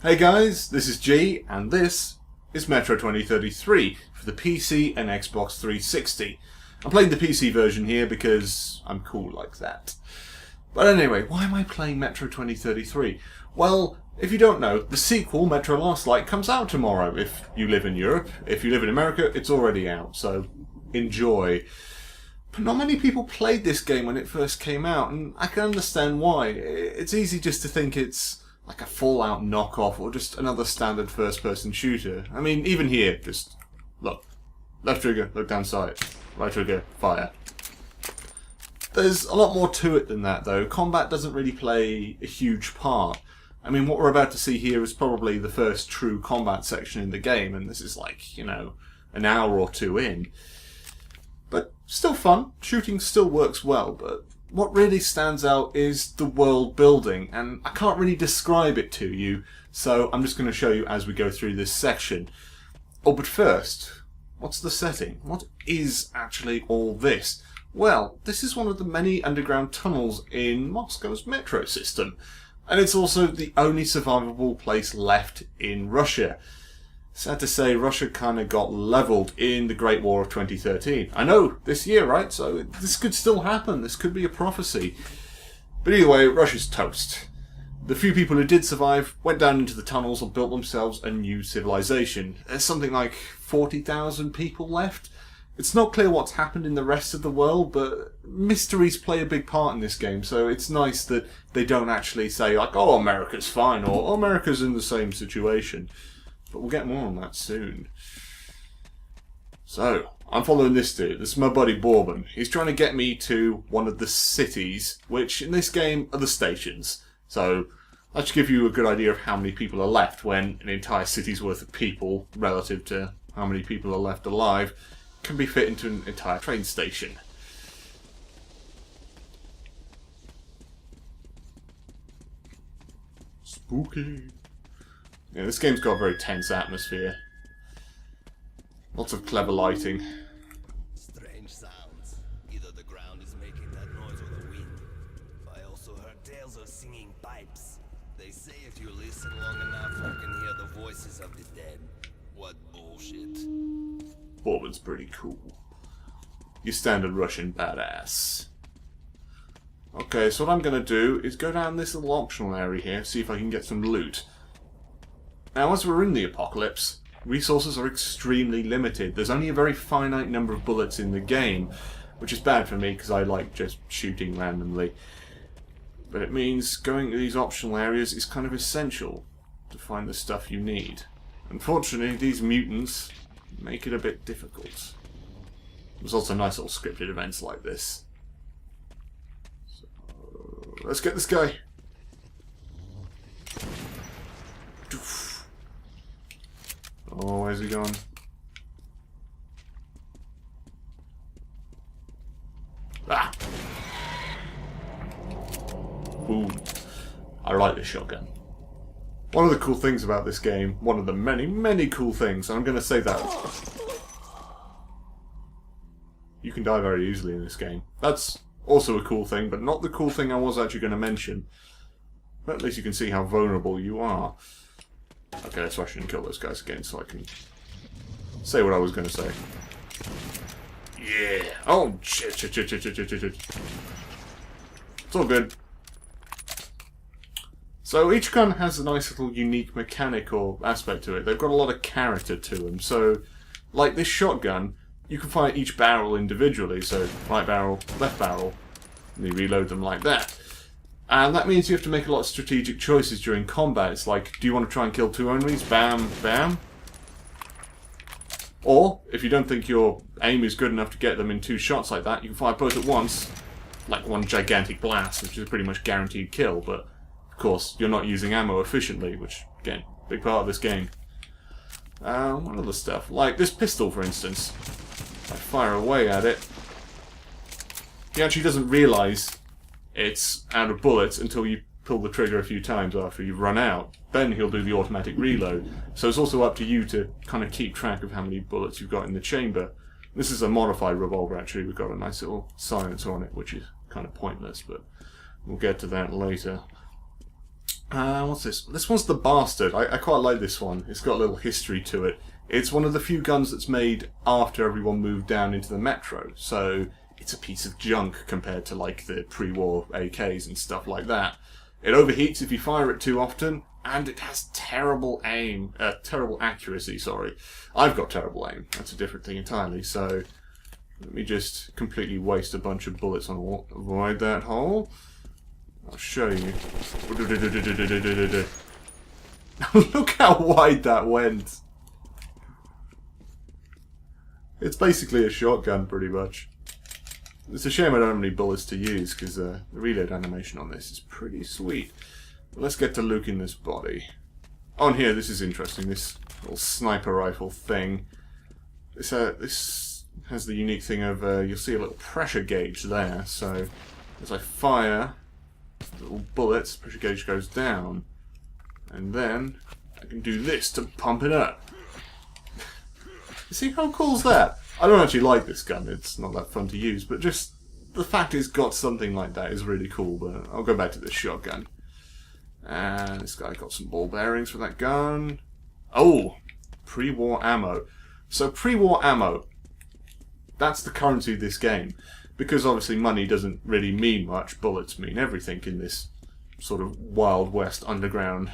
Hey guys, this is G, and this is Metro 2033 for the PC and Xbox 360. I'm playing the PC version here because I'm cool like that. But anyway, why am I playing Metro 2033? Well, if you don't know, the sequel, Metro Last Light, comes out tomorrow if you live in Europe. If you live in America, it's already out, so enjoy. But not many people played this game when it first came out, and I can understand why. It's easy just to think it's like a Fallout knockoff or just another standard first-person shooter. I mean, even here, just look. Left trigger, look down sight. Right trigger, fire. There's a lot more to it than that, though. Combat doesn't really play a huge part. I mean, what we're about to see here is probably the first true combat section in the game, and this is like, you know, an hour or two in. But still fun. Shooting still works well, but what really stands out is the world building, and I can't really describe it to you, so I'm just going to show you as we go through this section. Oh, but first, what's the setting? What is actually all this? Well, this is one of the many underground tunnels in Moscow's metro system, and it's also the only survivable place left in Russia. Sad to say, Russia kind of got leveled in the Great War of 2013. I know, this year, right? So this could still happen. This could be a prophecy. But either way, Russia's toast. The few people who did survive went down into the tunnels and built themselves a new civilization. There's something like 40,000 people left. It's not clear what's happened in the rest of the world, but mysteries play a big part in this game, so it's nice that they don't actually say, like, oh, America's fine, or oh, America's in the same situation. But we'll get more on that soon. So, I'm following this dude. This is my buddy Bourbon. He's trying to get me to one of the cities, which in this game are the stations. So, that should give you a good idea of how many people are left when an entire city's worth of people, relative to how many people are left alive, can be fit into an entire train station. Spooky. Yeah, this game's got a very tense atmosphere. Lots of clever lighting. Strange sounds. Either the ground is making that noise or the wind. I also heard tales of singing pipes. They say if you listen long enough, you can hear the voices of the dead. What bullshit. Bourbon's pretty cool. Your standard Russian badass. Okay, so what I'm going to do is go down this little optional area here, see if I can get some loot. Now, as we're in the apocalypse, resources are extremely limited. There's only a very finite number of bullets in the game, which is bad for me because I like just shooting randomly. But it means going to these optional areas is kind of essential to find the stuff you need. Unfortunately, these mutants make it a bit difficult. There's also nice little scripted events like this. So, let's get this guy. Oh, where's he gone? Ah! Ooh. I like this shotgun. One of the cool things about this game, one of the many, many cool things, and I'm going to say that. You can die very easily in this game. That's also a cool thing, but not the cool thing I was actually going to mention. But at least you can see how vulnerable you are. Okay, let's rush in and kill those guys again so I can say what I was going to say. Yeah! Oh, shit. It's all good. So each gun has a nice little unique mechanic or aspect to it. They've got a lot of character to them. So, like this shotgun, you can fire each barrel individually. So, right barrel, left barrel, and you reload them like that. And that means you have to make a lot of strategic choices during combat. It's like, do you want to try and kill two enemies? Bam, bam. Or, if you don't think your aim is good enough to get them in two shots like that, you can fire both at once, like one gigantic blast, which is a pretty much guaranteed kill. But, of course, you're not using ammo efficiently, which, again, big part of this game. What other stuff? Like this pistol, for instance. I fire away at it. He actually doesn't realise it's out of bullets until you pull the trigger a few times after you've run out. Then he'll do the automatic reload. So it's also up to you to kind of keep track of how many bullets you've got in the chamber. This is a modified revolver, actually. We've got a nice little silencer on it, which is kind of pointless, but we'll get to that later. What's this? This one's the Bastard. I quite like this one. It's got a little history to it. It's one of the few guns that's made after everyone moved down into the metro, so it's a piece of junk compared to like the pre-war AKs and stuff like that. It overheats if you fire it too often, and it has terrible aim, terrible accuracy, sorry. I've got terrible aim. That's a different thing entirely, so let me just completely waste a bunch of bullets on avoid that hole. I'll show you. Look how wide that went. It's basically a shotgun, pretty much. It's a shame I don't have any bullets to use, because the reload animation on this is pretty sweet. But let's get to looking this body. On here, this is interesting, this little sniper rifle thing. This has the unique thing of, you'll see a little pressure gauge there, so as I fire little bullets, pressure gauge goes down. And then I can do this to pump it up. You see how cool is that? I don't actually like this gun, it's not that fun to use, but just the fact it's got something like that is really cool. But I'll go back to this shotgun. And this guy got some ball bearings for that gun. Oh! Pre-war ammo. So pre-war ammo, that's the currency of this game. Because obviously money doesn't really mean much, bullets mean everything in this sort of Wild West underground.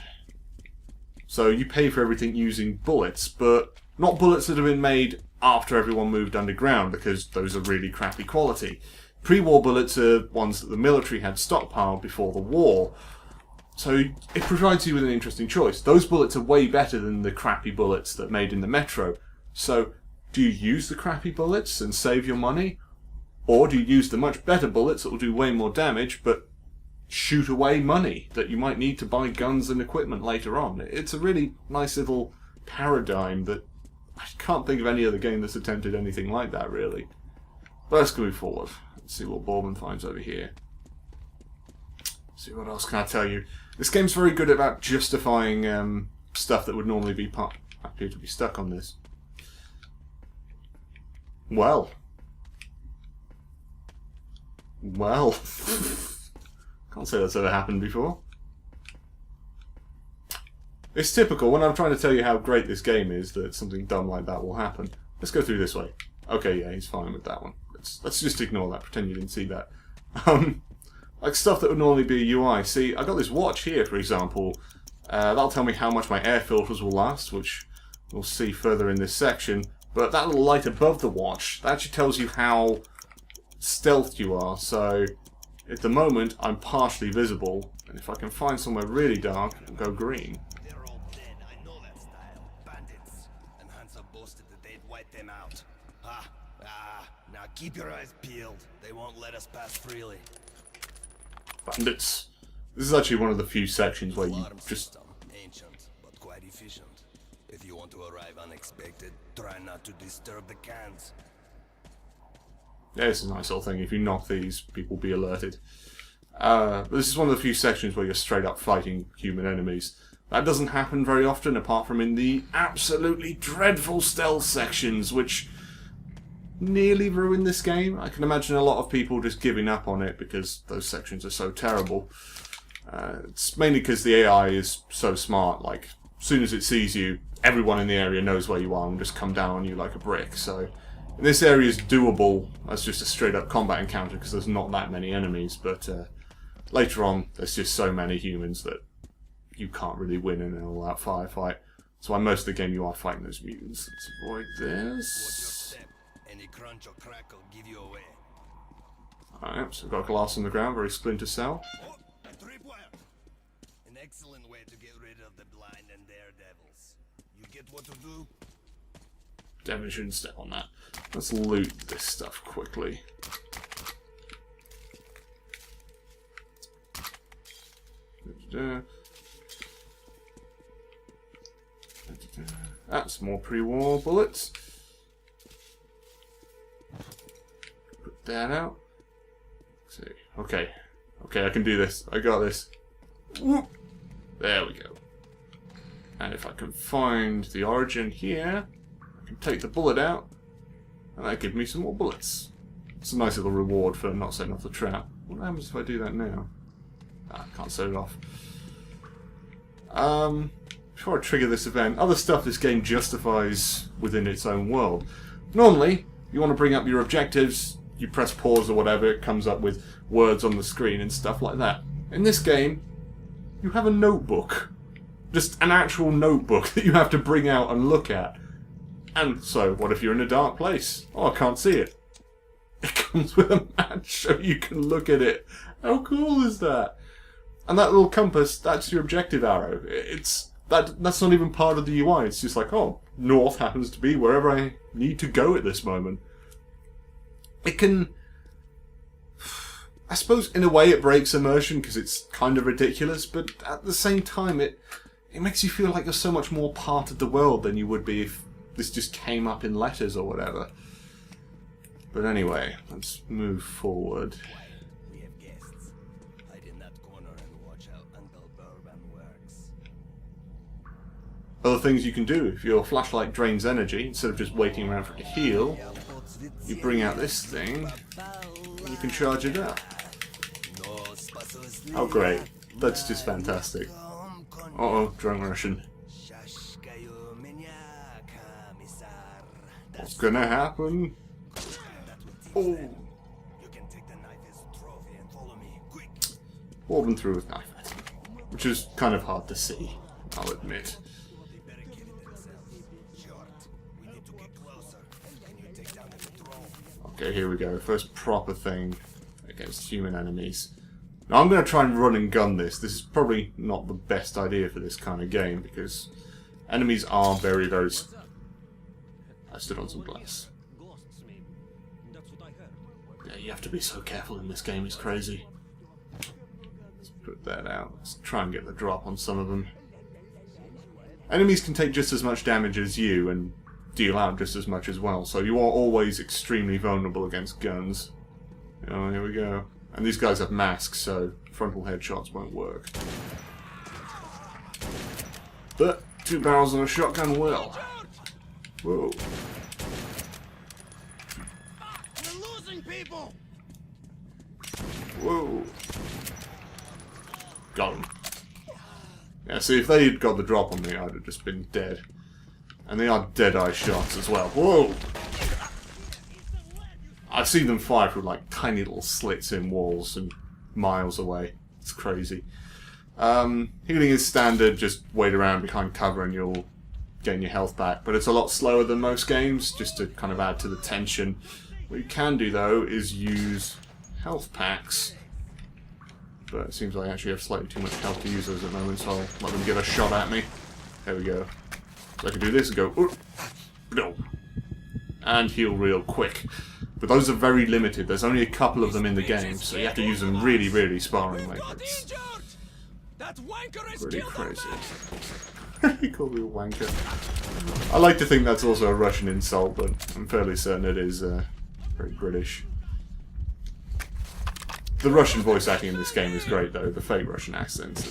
So you pay for everything using bullets, but not bullets that have been made after everyone moved underground, because those are really crappy quality. Pre-war bullets are ones that the military had stockpiled before the war. So it provides you with an interesting choice. Those bullets are way better than the crappy bullets that are made in the metro. So do you use the crappy bullets and save your money? Or do you use the much better bullets that will do way more damage, but shoot away money that you might need to buy guns and equipment later on? It's a really nice little paradigm that I can't think of any other game that's attempted anything like that, really. But let's move forward. Let's see what Borman finds over here. See what else can I tell you. This game's very good about justifying stuff that would normally be appear to be stuck on this. Well. Can't say that's ever happened before. It's typical when I'm trying to tell you how great this game is that something dumb like that will happen. Let's go through this way. Okay, yeah, he's fine with that one. Let's just ignore that, pretend you didn't see that. Like stuff that would normally be a UI. See, I got this watch here, for example. That'll tell me how much my air filters will last, which we'll see further in this section. But that little light above the watch, that actually tells you how stealthed you are. So at the moment, I'm partially visible, and if I can find somewhere really dark, I'll go green. They're all dead, I know that style. Bandits. And Hansa boasted that they'd wipe them out. Now keep your eyes peeled. They won't let us pass freely. Bandits. This is actually one of the few sections where you Alarm just... system. Ancient, but quite efficient. If you want to arrive unexpected, try not to disturb the cans. Yeah, it's a nice little thing. If you knock these, people will be alerted. But this is one of the few sections where you're straight up fighting human enemies. That doesn't happen very often, apart from in the absolutely dreadful stealth sections, which nearly ruin this game. I can imagine a lot of people just giving up on it because those sections are so terrible. It's mainly because the AI is so smart. Like, as soon as it sees you, everyone in the area knows where you are and just come down on you like a brick. So this area is doable as just a straight up combat encounter because there's not that many enemies, but later on there's just so many humans that you can't really win in an all-out firefight. That's why most of the game you are fighting those mutants. Let's avoid this. Any crunch or crackle give you away. Alright, so we've got glass on the ground, very Splinter Cell. Oh, a tripwire! An excellent way to get rid of the blind and daredevils. You get what to do? Definitely shouldn't step on that. Let's loot this stuff quickly. That's more pre-war bullets. Put that out. Let's see. Okay. Okay, I can do this. I got this. Whoop. There we go. And if I can find the origin here, I can take the bullet out, and that gives me some more bullets. It's a nice little reward for not setting off the trap. What happens if I do that now? I can't set it off. Before I trigger this event, other stuff this game justifies within its own world. Normally, you want to bring up your objectives, you press pause or whatever, it comes up with words on the screen and stuff like that. In this game, you have a notebook. Just an actual notebook that you have to bring out and look at. And so, what if you're in a dark place? Oh, I can't see it. It comes with a map so you can look at it. How cool is that? And that little compass, that's your objective arrow. That's not even part of the UI. It's just like, oh, north happens to be wherever I need to go at this moment. It can... I suppose in a way it breaks immersion because it's kind of ridiculous, but at the same time it makes you feel like you're so much more part of the world than you would be if this just came up in letters or whatever. But anyway, let's move forward. We have guests. Hide in that corner and watch how Uncle Bourbon works. Other things you can do, if your flashlight drains energy, instead of just waiting around for it to heal, you bring out this thing, and you can charge it up. Oh great, that's just fantastic. Uh-oh, drunk Russian. What's gonna happen? Oh! Bourbon threw his knife at him, which is kind of hard to see, I'll admit. Okay, here we go. First proper thing against human enemies. Now I'm going to try and run and gun this. This is probably not the best idea for this kind of game, because enemies are very, very... I stood on some glass. Yeah, you have to be so careful in this game, it's crazy. Let's put that out. Let's try and get the drop on some of them. Enemies can take just as much damage as you, and deal out just as much as well, so you are always extremely vulnerable against guns. Oh, here we go. And these guys have masks, so frontal headshots won't work. But 2 barrels on a shotgun will. Whoa. We're losing people. Whoa. Got him. Yeah, see, if they had got the drop on me, I'd have just been dead. And they are dead-eye shots as well. Whoa! I've seen them fire through like tiny little slits in walls and miles away. It's crazy. Healing is standard, just wait around behind cover and you'll gain your health back. But it's a lot slower than most games, just to kind of add to the tension. What you can do though is use health packs. But it seems like I actually have slightly too much health to use those at the moment, so I'll let them get a shot at me. There we go. So I can do this and go, no, and heal real quick. But those are very limited. There's only a couple of them in the game, so you have to use them really, really sparingly. It's pretty crazy. He called me a wanker. I like to think that's also a Russian insult, but I'm fairly certain it is very British. The Russian voice acting in this game is great, though. The fake Russian accents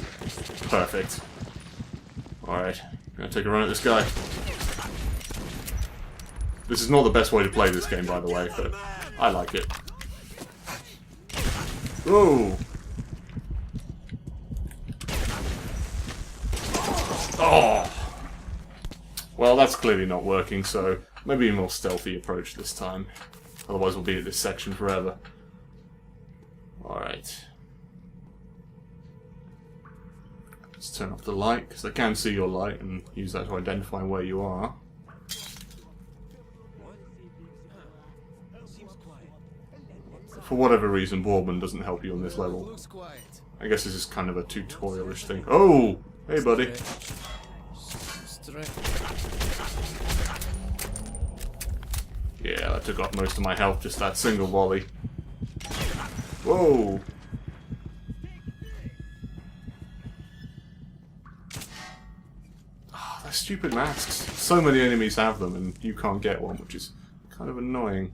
are perfect. Alright. Gonna take a run at this guy. This is not the best way to play this game, by the way, but I like it. Whoa! Oh! Well, that's clearly not working, so maybe a more stealthy approach this time. Otherwise we'll be at this section forever. Alright. Let's turn off the light, because I can see your light and use that to identify where you are. For whatever reason, Bourbon doesn't help you on this level. I guess this is kind of a tutorial-ish thing. Oh! Hey, buddy. Yeah, that took off most of my health, just that single volley. Whoa! Oh, they're stupid masks. So many enemies have them and you can't get one, which is kind of annoying.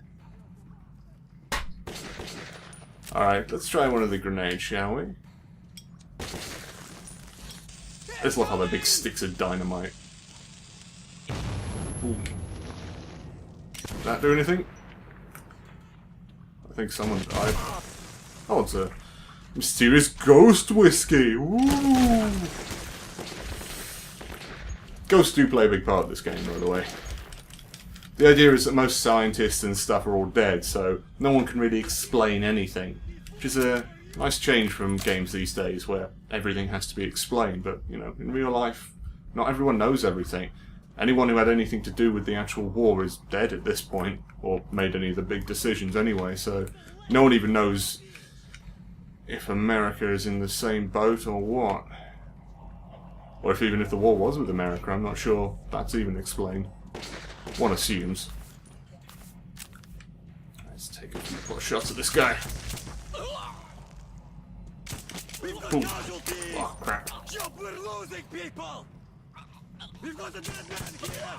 Alright, let's try one of the grenades, shall we? I just love how they're big sticks of dynamite. Ooh. Did that do anything? I think someone died. Oh, it's a mysterious ghost whiskey! Ooh! Ghosts do play a big part of this game, by the way. The idea is that most scientists and stuff are all dead, so no one can really explain anything. Which is a nice change from games these days, where everything has to be explained, but, you know, in real life, not everyone knows everything. Anyone who had anything to do with the actual war is dead at this point, or made any of the big decisions anyway, so no one even knows if America is in the same boat or what. Or even if the war was with America, I'm not sure that's even explained. One assumes. Let's take a few more shots at this guy. Ooh. Oh, crap. We're losing people! We've got a dead man here!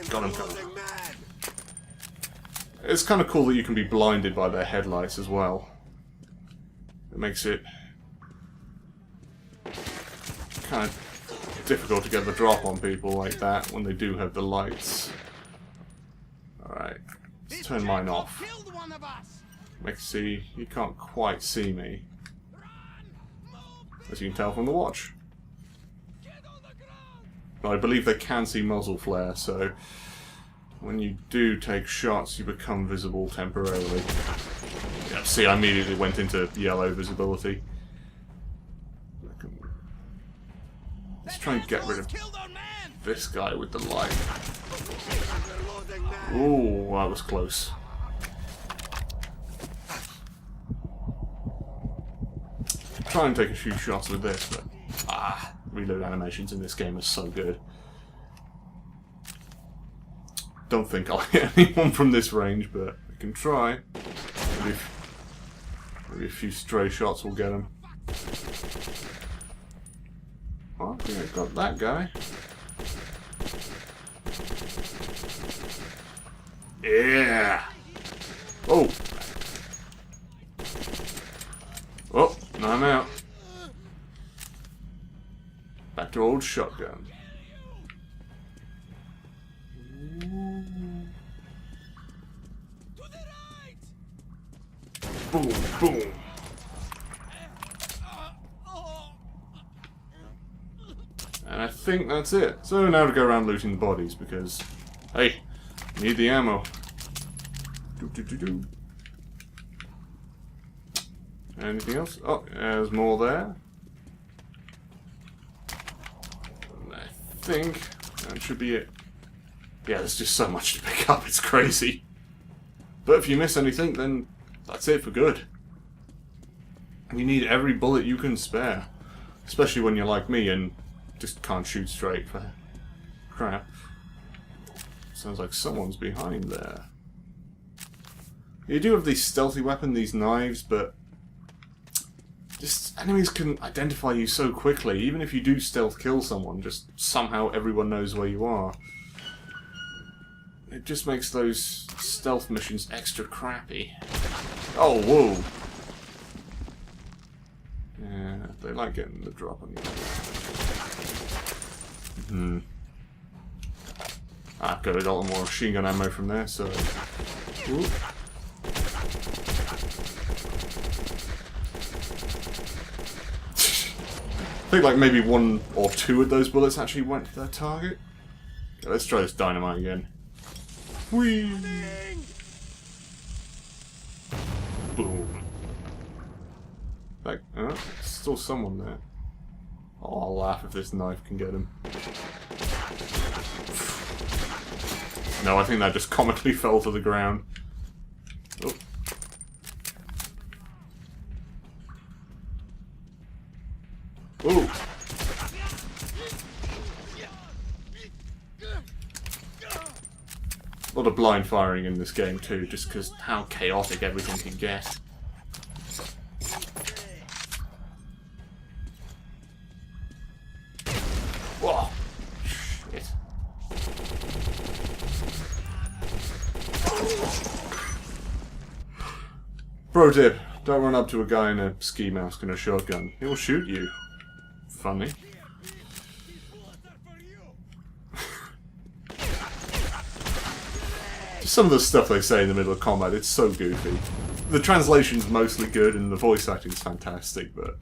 Got him. It's kind of cool that you can be blinded by their headlights as well. It makes it kind of difficult to get the drop on people like that when they do have the lights. Alright, let's turn mine off. Make it see, you can't quite see me. As you can tell from the watch. But I believe they can see muzzle flare, so when you do take shots, you become visible temporarily. Yeah, see, I immediately went into yellow visibility. Let's try and get rid of this guy with the light. Ooh, that was close. Try and take a few shots with this, but reload animations in this game are so good. Don't think I'll hit anyone from this range, but I can try. Maybe a few stray shots will get them. Well, I think I got that guy. Yeah! Oh! Oh, now I'm out. Back to old shotgun. Boom, boom. And I think that's it. So now to go around looting the bodies because, hey, need the ammo. Anything else? Oh, there's more there. And I think that should be it. Yeah, there's just so much to pick up, it's crazy. But if you miss anything, then that's it for good. You need every bullet you can spare. Especially when you're like me and just can't shoot straight for crap. Sounds like someone's behind there. You do have these stealthy weapons, these knives, but just enemies can identify you so quickly. Even if you do stealth kill someone, just somehow everyone knows where you are. It just makes those stealth missions extra crappy. Oh, whoa! Yeah, they like getting the drop on you. I've got a lot more machine gun ammo from there, so... Ooh. I think like maybe one or two of those bullets actually went to their target. Okay, let's try this dynamite again. Whee! Boom. Like, still someone there. Oh, I'll laugh if this knife can get him. No, I think that just comically fell to the ground. Oh. Ooh. A lot of blind firing in this game too, just because how chaotic everything can get. Whoa! Shit. Pro tip, don't run up to a guy in a ski mask and a shotgun. He'll shoot you. Funny. Some of the stuff they say in the middle of combat, it's so goofy. The translation's mostly good and the voice acting's fantastic, but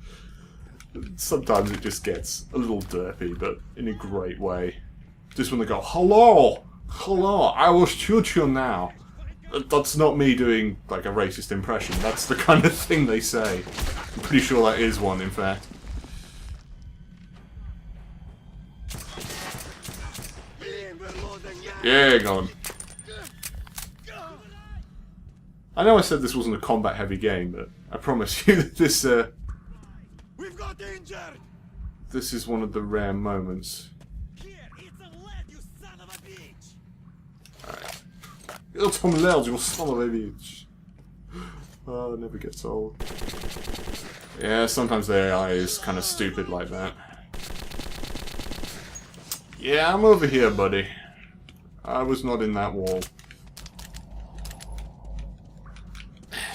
Sometimes it just gets a little derpy, but in a great way. Just when they go, hello! Hello, I will shoot you now. That's not me doing, like, a racist impression. That's the kind of thing they say. I'm pretty sure that is one, in fact. Yeah, go on. I know I said this wasn't a combat-heavy game, but I promise you that this, We've got danger! this is one of the rare moments. Here, it's a lead, you son of a bitch! Alright. It's some lead, you son of a bitch. Oh, it never gets old. Yeah, sometimes the AI is kind of stupid like that. Yeah, I'm over here, buddy. I was not in that wall.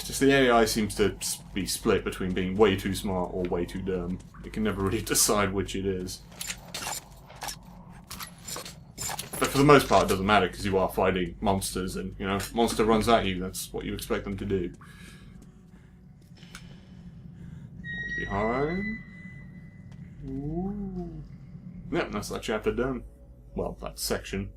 Just the AI seems to be split between being way too smart or way too dumb. It can never really decide which it is. But for the most part, it doesn't matter because you are fighting monsters, and you know, monster runs at you. That's what you expect them to do. Behind. Ooh. Yep, that's that chapter done. Well, that section.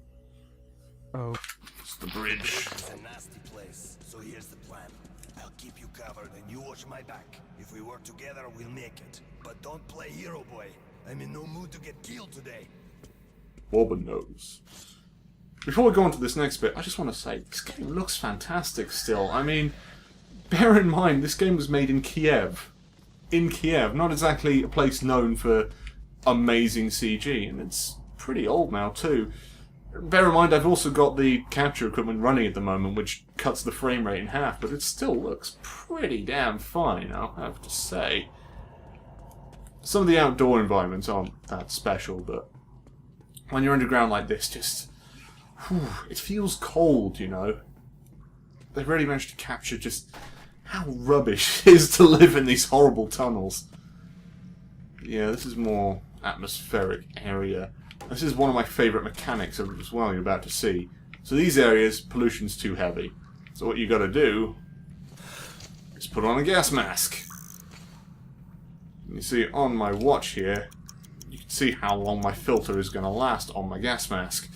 Oh. It's the bridge. It's a nasty place, so here's the plan. I'll keep you covered and you watch my back. If we work together, we'll make it. But don't play hero boy. I'm in no mood to get killed today. Boba knows. Before we go on to this next bit, I just want to say, this game looks fantastic still. I mean, bear in mind, this game was made in Kiev. In Kiev, not exactly a place known for amazing CG, and it's pretty old now too. Bear in mind, I've also got the capture equipment running at the moment, which cuts the frame rate in half, but it still looks pretty damn fine, I'll have to say. Some of the outdoor environments aren't that special, but when you're underground like this, just... whew, it feels cold, you know. They've really managed to capture just how rubbish it is to live in these horrible tunnels. Yeah, this is more atmospheric area. This is one of my favourite mechanics as well you're about to see. So these areas, pollution's too heavy. So what you gotta do is put on a gas mask. And you see on my watch here, you can see how long my filter is gonna last on my gas mask.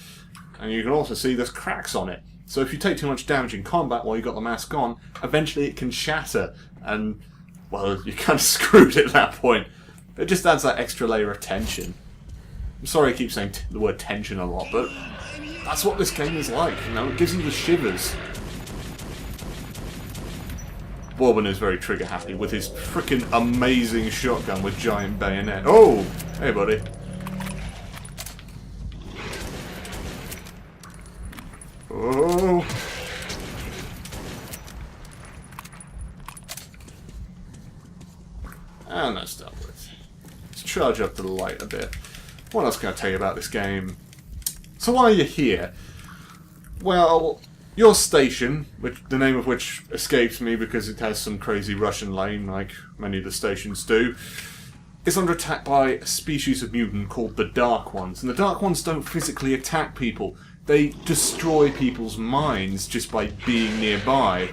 And you can also see there's cracks on it. So if you take too much damage in combat while you've got the mask on, eventually it can shatter. And, well, you're kind of screwed at that point. It just adds that extra layer of tension. I'm sorry I keep saying the word tension a lot, but that's what this game is like, you know, it gives you the shivers. Bourbon is very trigger happy with his frickin' amazing shotgun with giant bayonet. Oh! Hey buddy. Oh! And that's done with. Let's charge up the light a bit. What else can I tell you about this game? So why are you here? Well, your station, which the name of which escapes me because it has some crazy Russian name, like many of the stations do, is under attack by a species of mutant called the Dark Ones. And the Dark Ones don't physically attack people. They destroy people's minds just by being nearby.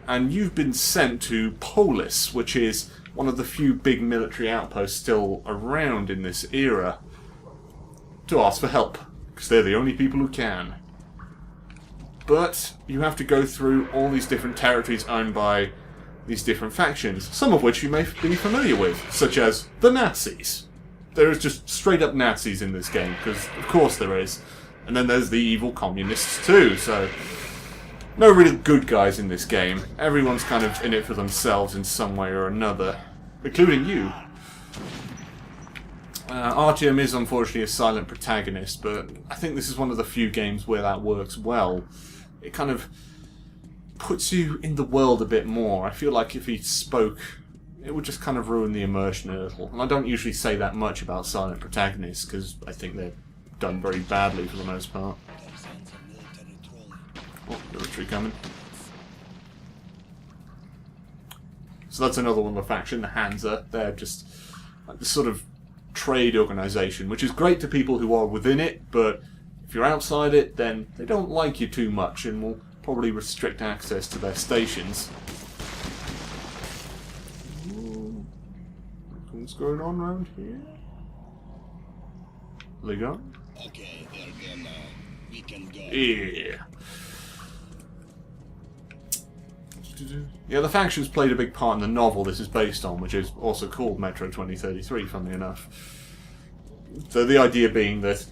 And you've been sent to Polis, which is one of the few big military outposts still around in this era, to ask for help, because they're the only people who can. But you have to go through all these different territories owned by these different factions, some of which you may be familiar with, such as the Nazis. There is just straight up Nazis in this game, because of course there is. And then there's the evil communists too, so no really good guys in this game. Everyone's kind of in it for themselves in some way or another, including you. Artyom is unfortunately a silent protagonist, but I think this is one of the few games where that works well. It kind of puts you in the world a bit more. I feel like if he spoke, it would just kind of ruin the immersion a little. And I don't usually say that much about silent protagonists, because I think they're done very badly for the most part. Oh, military coming. So that's another one of the faction, the Hansa. They're just like this sort of trade organisation, which is great to people who are within it, but if you're outside it, then they don't like you too much and will probably restrict access to their stations. What's going on around here? Liga? Okay, they're gone now. We can go. Yeah. Yeah, the factions played a big part in the novel this is based on, which is also called Metro 2033, funnily enough. So the idea being that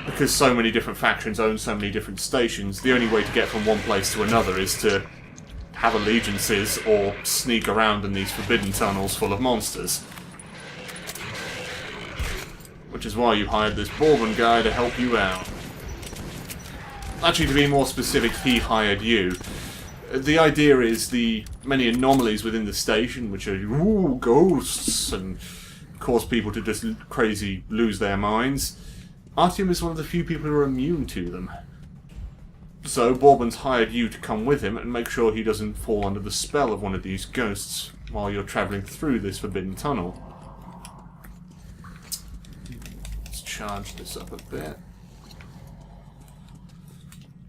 because so many different factions own so many different stations, the only way to get from one place to another is to have allegiances or sneak around in these forbidden tunnels full of monsters. Which is why you hired this Bourbon guy to help you out. Actually, to be more specific, he hired you. The idea is the many anomalies within the station, which are ghosts and cause people to just crazy lose their minds. Artyom is one of the few people who are immune to them. So Bourbon's hired you to come with him and make sure he doesn't fall under the spell of one of these ghosts while you're travelling through this forbidden tunnel. Let's charge this up a bit.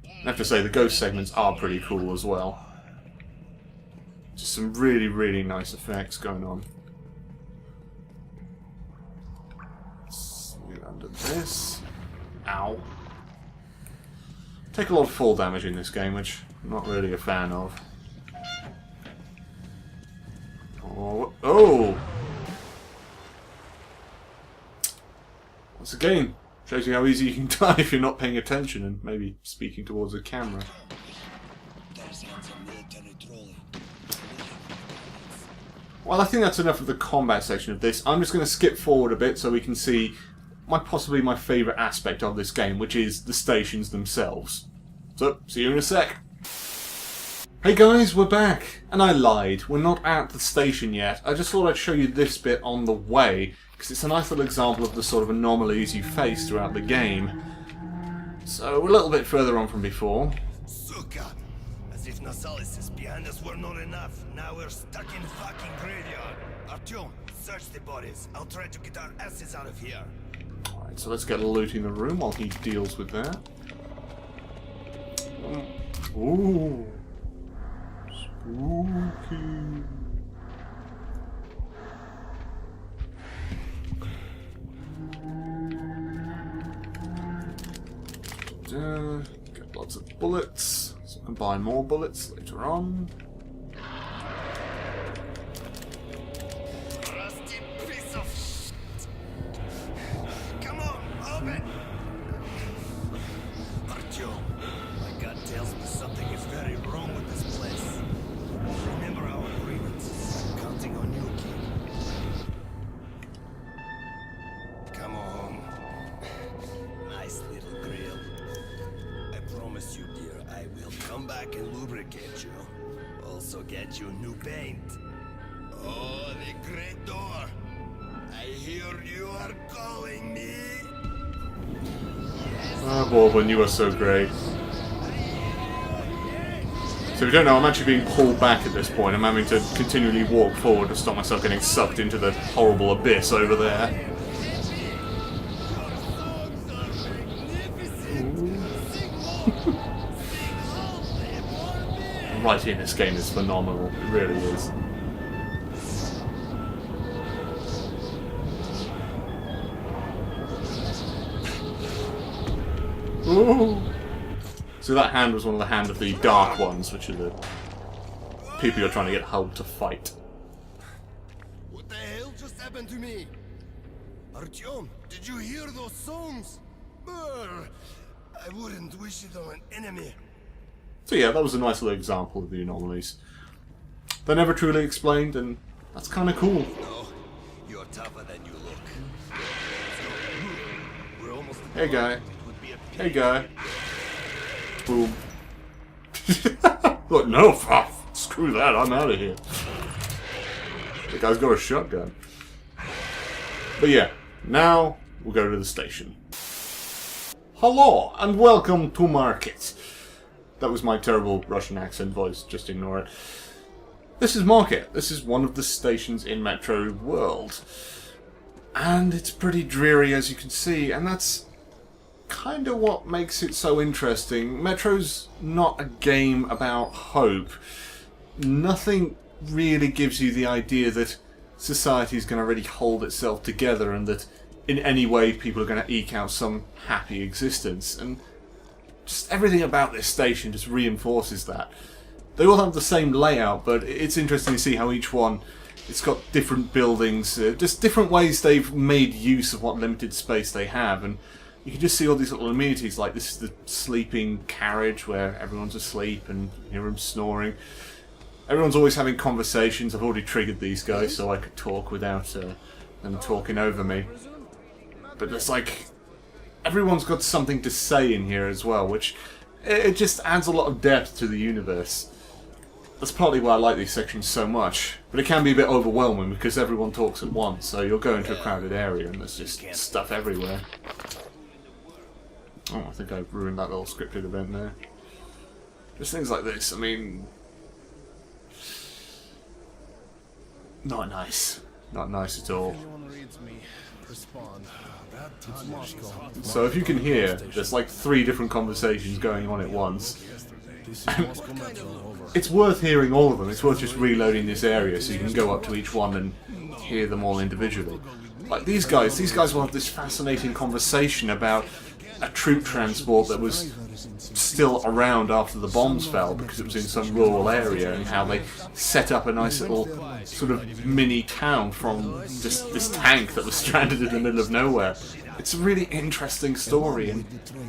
I have to say, the ghost segments are pretty cool as well. Just some really, really nice effects going on. Let's move under this. Ow. Take a lot of fall damage in this game, which I'm not really a fan of. Oh! Once again, shows you how easy you can die if you're not paying attention and maybe speaking towards the camera. Well, I think that's enough of the combat section of this. I'm just going to skip forward a bit so we can see possibly my favourite aspect of this game, which is the stations themselves. So, see you in a sec. Hey guys, we're back. And I lied. We're not at the station yet. I just thought I'd show you this bit on the way, because it's a nice little example of the sort of anomalies you face throughout the game. So, we're a little bit further on from before. Suka! As if Nasalis behind us were not enough. Now we're stuck in fucking graveyard. Artyom, search the bodies. I'll try to get our asses out of here. Alright, so let's get looting the room while he deals with that. Ooh. Spooky. Get lots of bullets, so I can buy more bullets later on. Rusty piece of shit! Come on, open! Artyom, my gut tells me something is very wrong with this place. Remember our agreements. I'm counting on you, kid. Come on. Nice little grill. I promise you, dear, I will come back and lubricate you. Also get you new paint. Oh, the great door. I hear you are calling me. Ah, Bourbon, you are so great. So if you don't know, I'm actually being pulled back at this point. I'm having to continually walk forward to stop myself getting sucked into the horrible abyss over there. Writing in this game is phenomenal. It really is. Ooh. So that hand was one of the hand of the dark ones, which are the people you're trying to get help to fight. What the hell just happened to me? Artyom, did you hear those songs? Brr, I wouldn't wish it on an enemy. So yeah, that was a nice little example of the anomalies. They're never truly explained, and that's kind of cool. No, you're tougher than you look. We're almost Hey guy. It would be a pity. Hey guy. Boom. Look, no, screw that, I'm out of here. The guy's got a shotgun. But yeah, now we'll go to the station. Hello, and welcome to Market. That was my terrible Russian accent voice, just ignore it. This is Market. This is one of the stations in Metro World. And it's pretty dreary, as you can see, and that's kind of what makes it so interesting. Metro's not a game about hope. Nothing really gives you the idea that society is going to really hold itself together, and that in any way people are going to eke out some happy existence. And just everything about this station just reinforces that. They all have the same layout, but it's interesting to see how each one, it's got different buildings, just different ways they've made use of what limited space they have. And you can just see all these little amenities, like this is the sleeping carriage where everyone's asleep and you hear them snoring. Everyone's always having conversations. I've already triggered these guys so I could talk without them talking over me. But it's like, everyone's got something to say in here as well, which it just adds a lot of depth to the universe. That's partly why I like these sections so much, but it can be a bit overwhelming because everyone talks at once, so you'll go into a crowded area and there's just stuff everywhere. Oh, I think I've ruined that little scripted event there. Just things like this, I mean... Not nice. Not nice at all. So if you can hear, there's like 3 different conversations going on at once. It's worth hearing all of them. It's worth just reloading this area so you can go up to each one and hear them all individually. Like these guys will have this fascinating conversation about a troop transport that was still around after the bombs fell because it was in some rural area, and how they set up a nice little sort of mini town from just this tank that was stranded in the middle of nowhere. It's a really interesting story, and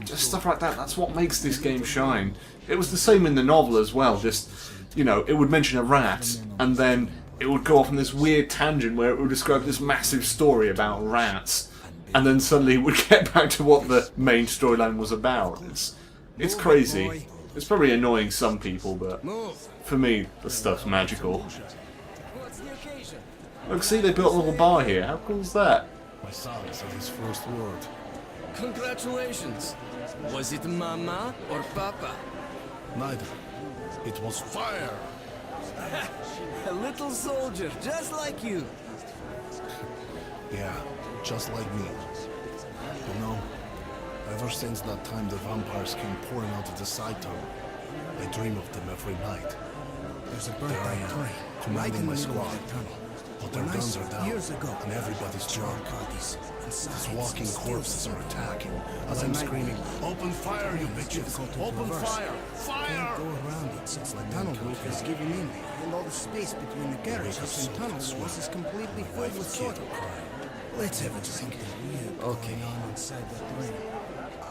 just stuff like that, that's what makes this game shine. It was the same in the novel as well, just, you know, it would mention a rat, and then it would go off on this weird tangent where it would describe this massive story about rats, and then suddenly it would get back to what the main storyline was about. It's crazy. It's probably annoying some people, but for me, the stuff's magical. Look, see, they built a little bar here. How cool is that? My son said his first word. Congratulations. Was it Mama or Papa? Neither. It was fire. A little soldier, just like you. Yeah, just like me. You know, ever since that time the vampires came pouring out of the side tunnel, I dream of them every night. There's a There I birthday am, party commanding my right in the middle squad. of the tunnel. But their When I guns saw are down, years ago, and everybody's drunk. parties. These walking corpses are attacking as I'm screaming, "Open fire, you bitches! Open fire! Fire!" Go around it since the tunnel roof is giving in, and all the space between the garages and tunnel walls is completely filled with soil. Let's have a drink. Going on inside that brain.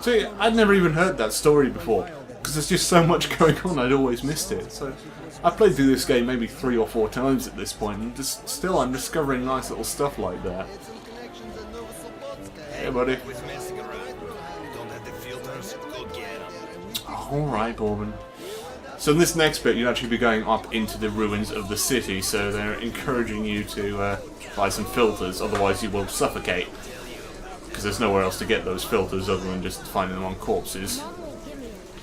See, I'd never even heard that story before, because there's just so much going on, I'd always missed it. So I've played through this game maybe 3 or 4 times at this point, and just still I'm discovering nice little stuff like that. Hey, buddy. Alright, Bourbon. So in this next bit, you'd actually be going up into the ruins of the city, so they're encouraging you to buy some filters, otherwise you will suffocate. Because there's nowhere else to get those filters other than just finding them on corpses.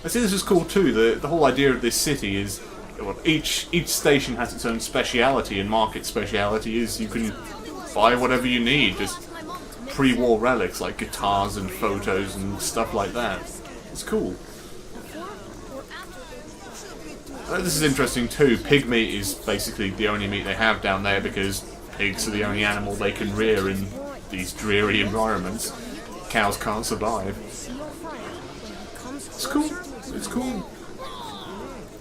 I see this is cool too. The whole idea of this city is, well, each station has its own speciality, and Market's speciality is you can buy whatever you need, just pre-war relics like guitars and photos and stuff like that. It's cool. This is interesting too. Pig meat is basically the only meat they have down there because pigs are the only animal they can rear in these dreary environments. Cows can't survive. It's cool. It's cool.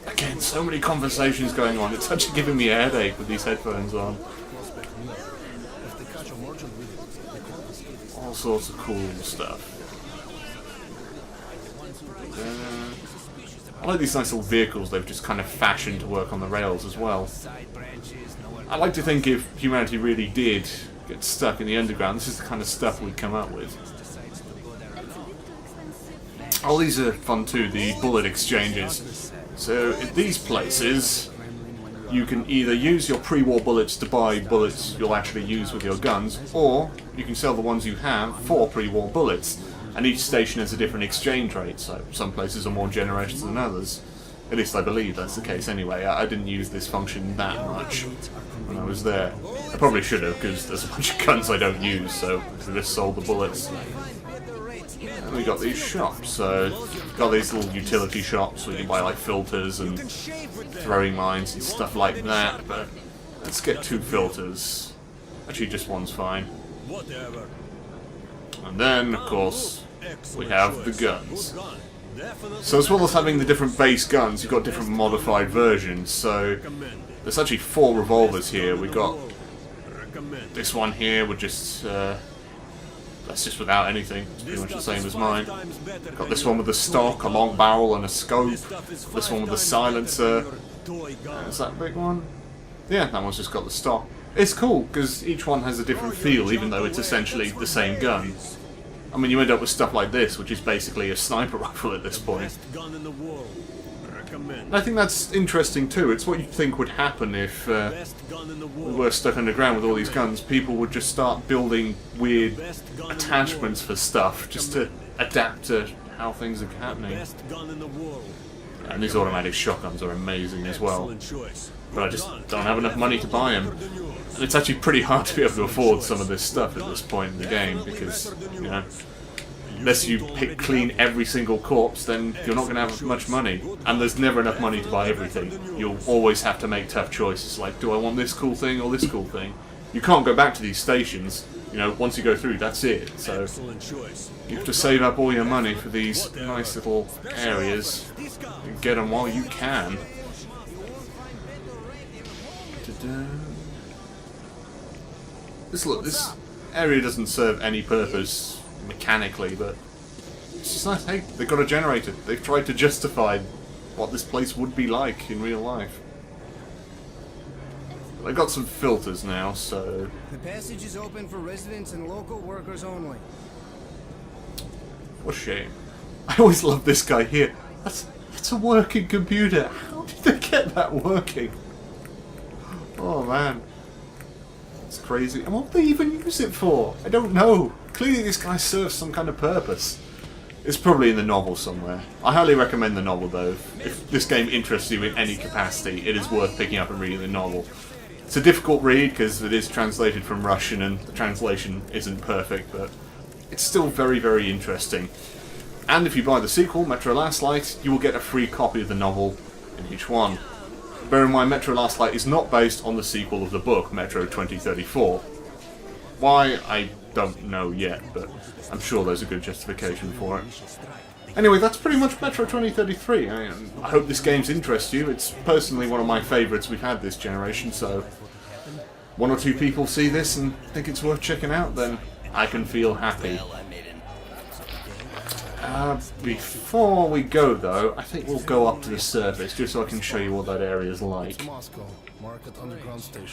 Again, so many conversations going on. It's actually giving me a headache with these headphones on. All sorts of cool stuff. I like these nice little vehicles they've just kind of fashioned to work on the rails as well. I like to think if humanity really did get stuck in the underground, this is the kind of stuff we'd come up with. Oh, these are fun too, the bullet exchanges. So in these places, you can either use your pre-war bullets to buy bullets you'll actually use with your guns, or you can sell the ones you have for pre-war bullets. And each station has a different exchange rate, so some places are more generous than others. At least I believe that's the case anyway. I didn't use this function that much when I was there. I probably should have, because there's a bunch of guns I don't use, so I just sold the bullets. And we got these shops, so got these little utility shops where you can buy like filters and throwing mines and stuff like that, but let's get 2 filters. Actually, just one's fine. Whatever. And then, of course, we have the guns. So as well as having the different base guns, you've got different modified versions. So there's actually 4 revolvers here. We got this one here with just that's just without anything. It's pretty much the same as mine. Got this one with the stock, a long barrel, and a scope. This one with the silencer. Is that a big one? Yeah, that one's just got the stock. It's cool because each one has a different feel, even though it's essentially the same gun. I mean, you end up with stuff like this, which is basically a sniper rifle at this point. And I think that's interesting too. It's what you'd think would happen if we were stuck underground with all these guns. People would just start building weird attachments for stuff just to adapt to how things are happening. And these automatic shotguns are amazing as well. But I just don't have enough money to buy them. And it's actually pretty hard to be able to afford some of this stuff at this point in the game because, you know, unless you pick clean every single corpse, then you're not going to have much money. And there's never enough money to buy everything. You'll always have to make tough choices, like, do I want this cool thing or this cool thing? You can't go back to these stations. You know, once you go through, that's it. So you have to save up all your money for these nice little areas and get them while you can. This area doesn't serve any purpose mechanically, but it's just nice. Hey, they've got a generator. They've tried to justify what this place would be like in real life. They've got some filters now, so... The passage is open for residents and local workers only. What a shame. I always love this guy here. That's a working computer. How did they get that working? Oh man. It's crazy. And what do they even use it for? I don't know. Clearly this guy serves some kind of purpose. It's probably in the novel somewhere. I highly recommend the novel though. If this game interests you in any capacity, it is worth picking up and reading the novel. It's a difficult read because it is translated from Russian and the translation isn't perfect, but it's still very, very interesting. And if you buy the sequel, Metro Last Light, you will get a free copy of the novel in each one. Bear in mind, Metro Last Light is not based on the sequel of the book, Metro 2034. Why, I don't know yet, but I'm sure there's a good justification for it. Anyway, that's pretty much Metro 2033. I hope this game's interest you. It's personally one of my favourites we've had this generation, so... one or two people see this and think it's worth checking out, then I can feel happy. Before we go though, I think we'll go up to the surface just so I can show you what that area's like.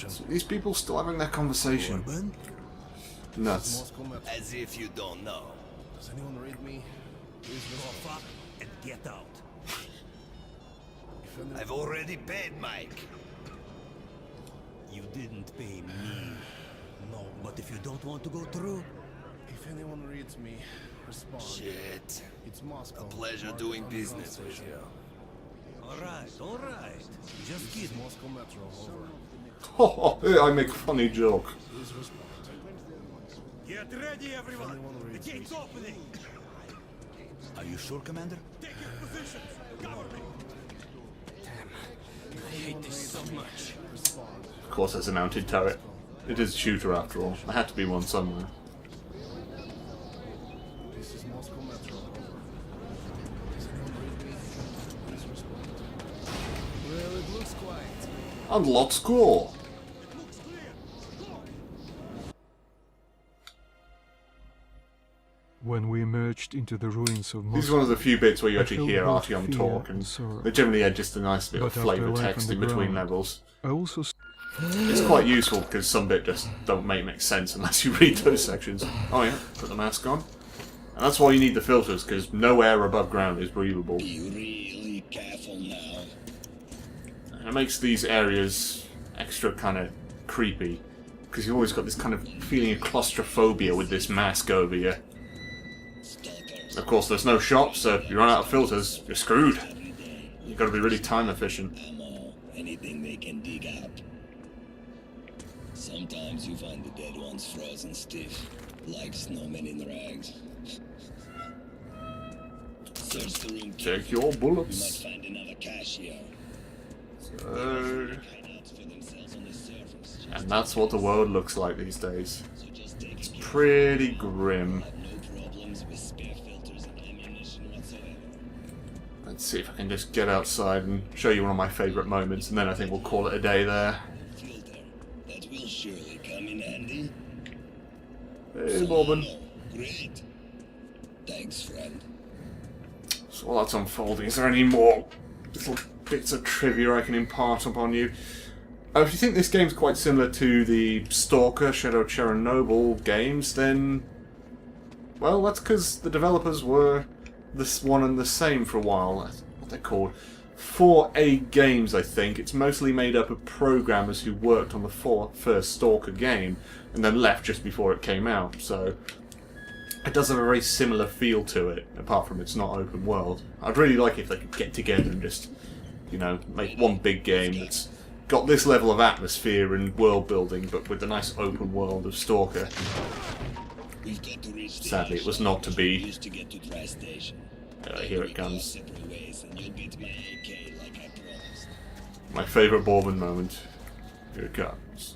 So these people still having their conversation. Nuts. As if you don't know. Does anyone read me? Cough up and get out. I've already paid Mike. You didn't pay me. No, but if you don't want to go through, If anyone reads me, respond. Shit. It's Moscow. A pleasure doing business with you. all right. Just kidding. Moscow Metro, over. Oh, I make a funny joke. Please respond. Get ready, everyone. The gate's opening. Are you sure, Commander? Take your positions. Cover me. I hate this so much. Of course there's a mounted turret. It is a shooter after all. There had to be one somewhere. This is Moscow Metro, over. Does anyone read me? Please respond. Well, it looks quiet. Unlock score! When we emerged into the ruins of Moscow, This is one of the few bits where you I actually felt hear both Artyom fear talk, and and sorrow. they generally add just a nice bit of But after flavour life text on in the between ground, levels. I also It's quite useful because some bit just don't make sense unless you read those sections. Oh yeah, put the mask on. And that's why you need the filters, because no air above ground is breathable. Be really careful now. And it makes these areas extra kind of creepy, because you've always got this kind of feeling of claustrophobia with this mask over you. Stalkers. Of course, there's no shops, so if you run out of filters, you're screwed. You've got to be really time efficient. Ammo, anything they can dig up. Sometimes you find the dead ones frozen stiff, like snowmen in rags. Search the room. Check your You might bullets. find another cache here. So, Hideouts for themselves on the surface. And that's what the world looks like these days. It's pretty grim. Let's see if I can just get outside and show you one of my favourite moments, and then I think we'll call it a day there. That will surely come in handy. Hey, Bobbin. Great. Thanks, friend. So while that's unfolding, is there any more little bits of trivia I can impart upon you? If you think this game's quite similar to the Stalker, Shadow Chernobyl games, then... well, that's because the developers were this one and the same for a while. That's what they're called. 4A Games, I think. It's mostly made up of programmers who worked on the first Stalker game, and then left just before it came out, so... it does have a very similar feel to it, apart from it's not open world. I'd really like if they could get together and just, you know, make one big game that's got this level of atmosphere and world building, but with the nice open world of Stalker. Sadly, it was not to be. Here it comes. My favourite Bourbon moment. Here it comes.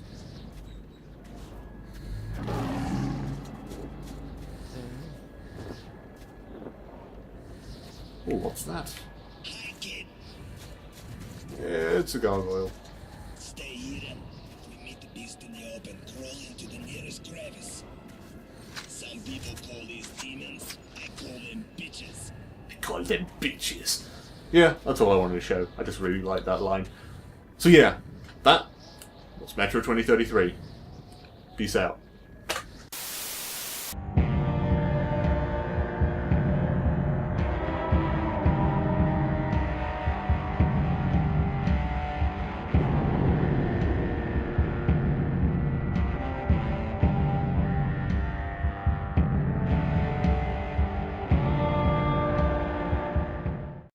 Oh, what's that? Yeah, it's a gargoyle. Stay hidden. We meet the beast in the open, crawl into the nearest crevice. Some people call these demons. I call them bitches. I call them bitches. Yeah, that's all I wanted to show. I just really like that line. So yeah, that was Metro 2033. Peace out.